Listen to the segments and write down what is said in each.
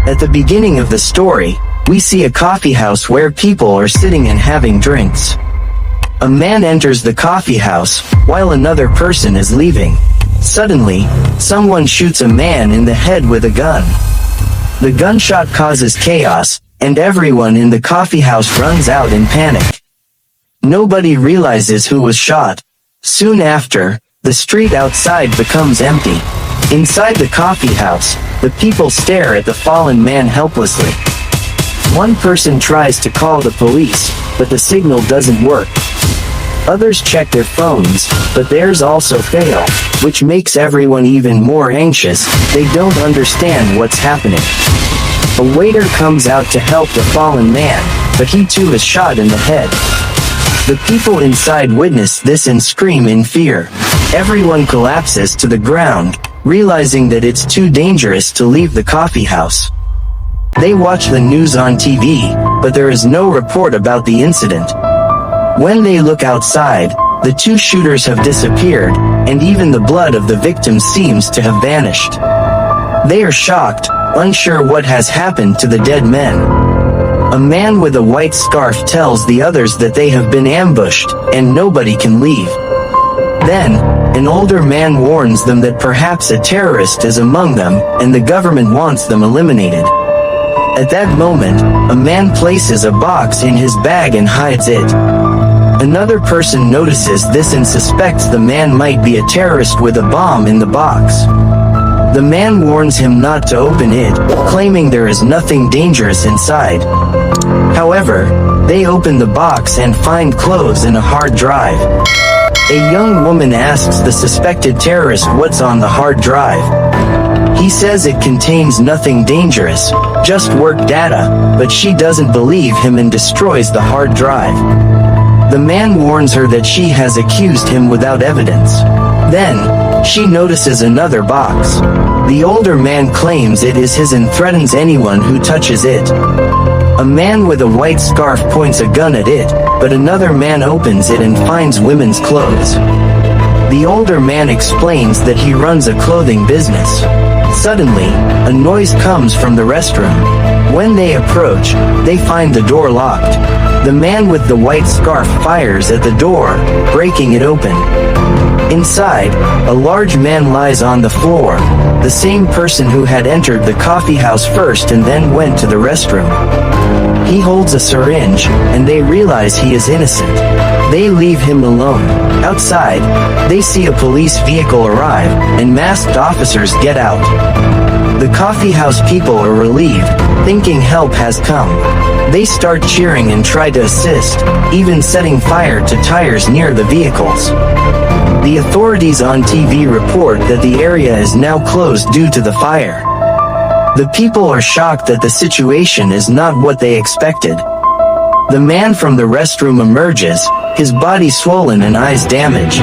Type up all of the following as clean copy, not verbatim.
At the beginning of the story, we see a coffee house where people are sitting and having drinks. A man enters the coffee house, while another person is leaving. Suddenly, someone shoots a man in the head with a gun. The gunshot causes chaos, and everyone in the coffee house runs out in panic. Nobody realizes who was shot. Soon after, the street outside becomes empty. Inside the coffee house, the people stare at the fallen man helplessly. One person tries to call the police, but the signal doesn't work. Others check their phones, but theirs also fail, which makes everyone even more anxious. They don't understand what's happening. A waiter comes out to help the fallen man, but he too is shot in the head. The people inside witness this and scream in fear. Everyone collapses to the ground, realizing that it's too dangerous to leave the coffee house. They watch the news on TV, but there is no report about the incident. When they look outside, the two shooters have disappeared, and even the blood of the victim seems to have vanished. They are shocked, unsure what has happened to the dead men. A man with a white scarf tells the others that they have been ambushed, and nobody can leave. Then, an older man warns them that perhaps a terrorist is among them, and the government wants them eliminated. At that moment, a man places a box in his bag and hides it. Another person notices this and suspects the man might be a terrorist with a bomb in the box. The man warns him not to open it, claiming there is nothing dangerous inside. However, they open the box and find clothes and a hard drive. A young woman asks the suspected terrorist what's on the hard drive. He says it contains nothing dangerous, just work data, but she doesn't believe him and destroys the hard drive. The man warns her that she has accused him without evidence. Then, she notices another box. The older man claims it is his and threatens anyone who touches it. A man with a white scarf points a gun at it, but another man opens it and finds women's clothes. The older man explains that he runs a clothing business. Suddenly, a noise comes from the restroom. When they approach, they find the door locked. The man with the white scarf fires at the door, breaking it open. Inside, a large man lies on the floor, the same person who had entered the coffee house first and then went to the restroom. He holds a syringe, and they realize he is innocent. They leave him alone. Outside, they see a police vehicle arrive, and masked officers get out. The coffee house people are relieved, thinking help has come. They start cheering and try to assist, even setting fire to tires near the vehicles. The authorities on TV report that the area is now closed due to the fire. The people are shocked that the situation is not what they expected. The man from the restroom emerges, his body swollen and eyes damaged.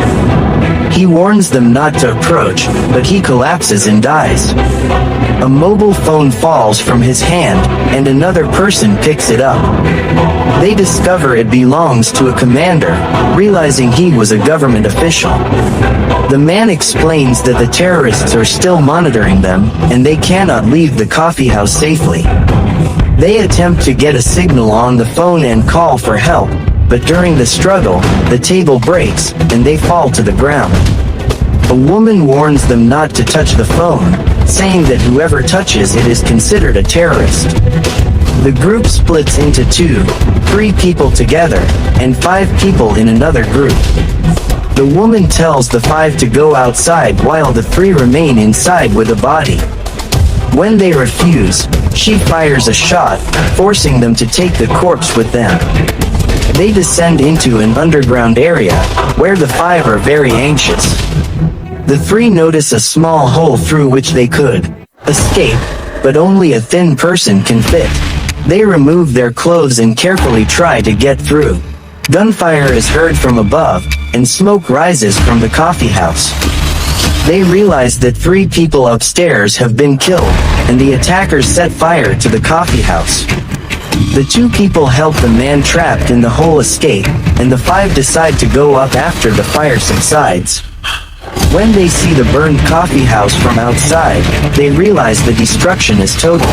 He warns them not to approach, but he collapses and dies. A mobile phone falls from his hand, and another person picks it up. They discover it belongs to a commander, realizing he was a government official. The man explains that the terrorists are still monitoring them, and they cannot leave the coffee house safely. They attempt to get a signal on the phone and call for help, but during the struggle, the table breaks, and they fall to the ground. A woman warns them not to touch the phone, saying that whoever touches it is considered a terrorist. The group splits into two, 3 people together, and 5 people in another group. The woman tells the 5 to go outside while the 3 remain inside with a body. When they refuse, she fires a shot, forcing them to take the corpse with them. They descend into an underground area, where the 5 are very anxious. The 3 notice a small hole through which they could escape, but only a thin person can fit. They remove their clothes and carefully try to get through. Gunfire is heard from above, and smoke rises from the coffee house. They realize that 3 people upstairs have been killed, and the attackers set fire to the coffee house. The 2 people help the man trapped in the hole escape, and the 5 decide to go up after the fire subsides. When they see the burned coffee house from outside, they realize the destruction is total.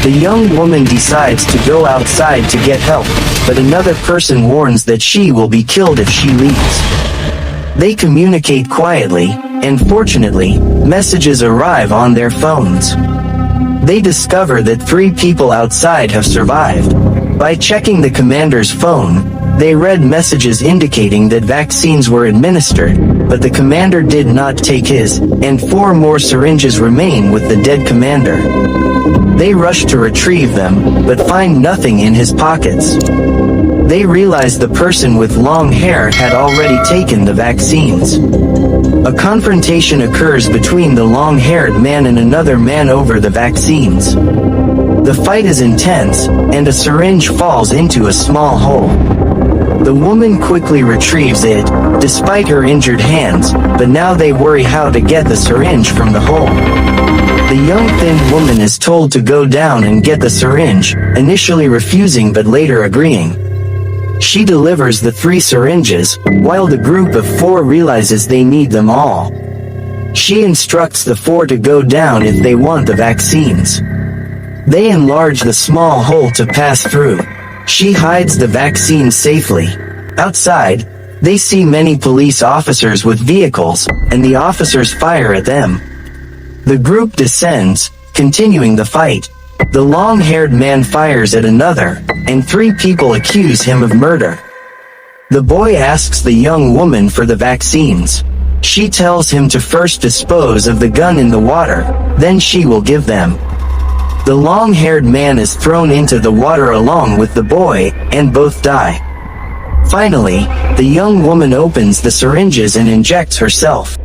The young woman decides to go outside to get help, but another person warns that she will be killed if she leaves. They communicate quietly, and fortunately, messages arrive on their phones. They discover that 3 people outside have survived. By checking the commander's phone, they read messages indicating that vaccines were administered, but the commander did not take his, and 4 more syringes remain with the dead commander. They rush to retrieve them, but find nothing in his pockets. They realize the person with long hair had already taken the vaccines. A confrontation occurs between the long-haired man and another man over the vaccines. The fight is intense, and a syringe falls into a small hole. The woman quickly retrieves it, despite her injured hands, but now they worry how to get the syringe from the hole. The young thin woman is told to go down and get the syringe, initially refusing but later agreeing. She delivers the 3 syringes, while the group of 4 realizes they need them all. She instructs the 4 to go down if they want the vaccines. They enlarge the small hole to pass through. She hides the vaccine safely. Outside, they see many police officers with vehicles, and the officers fire at them. The group descends, continuing the fight. The long-haired man fires at another, and 3 people accuse him of murder. The boy asks the young woman for the vaccines. She tells him to first dispose of the gun in the water, then she will give them. The long-haired man is thrown into the water along with the boy, and both die. Finally, the young woman opens the syringes and injects herself.